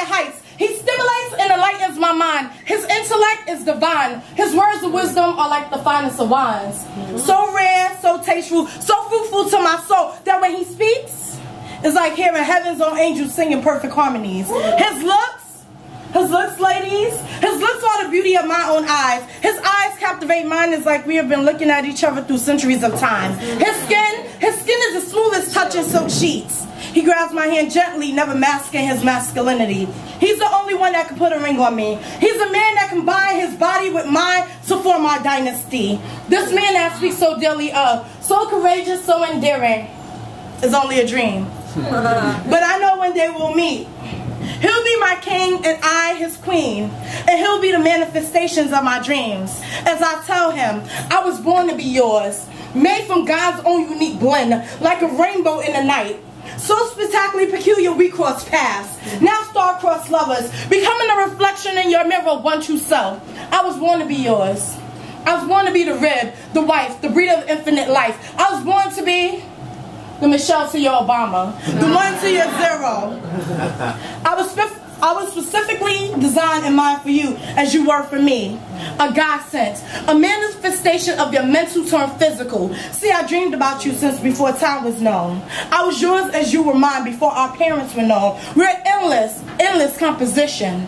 higher heights. He stimulates and enlightens my mind. His intellect is divine. His words of wisdom are like the finest of wines. So rare, so tasteful, so fruitful to my soul that when he speaks, it's like hearing heaven's own angels singing perfect harmonies. His looks, ladies, his looks are the beauty of my own eyes. His eyes captivate mine. It's like we have been looking at each other through centuries of time. His skin is the smoothest touching silk sheets. He grabs my hand gently, never masking his masculinity. He's the only one that can put a ring on me. He's a man that can bind his body with mine to form our dynasty. This man that speaks so dearly of, so courageous, so endearing, is only a dream. But I know one day we'll meet. He'll be my king and I his queen. And he'll be the manifestations of my dreams. As I tell him, I was born to be yours. Made from God's own unique blend, like a rainbow in the night. So spectacularly peculiar we cross paths. Now star-crossed lovers, becoming a reflection in your mirror of one true self. I was born to be yours. I was born to be the rib, the wife, the breeder of infinite life. I was born to be the Michelle to your Obama, the one to your zero. I was specifically designed and mind for you as you were for me. A God sent, a manifestation of your mental turned physical. See, I dreamed about you since before time was known. I was yours as you were mine before our parents were known. We're endless composition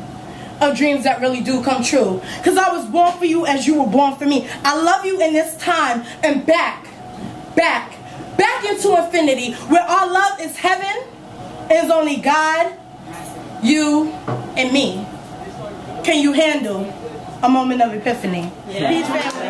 of dreams that really do come true. Because I was born for you as you were born for me. I love you in this time and back into infinity, where our love is heaven, is only God, you, and me. Can you handle a moment of epiphany? Yeah. Peace, family.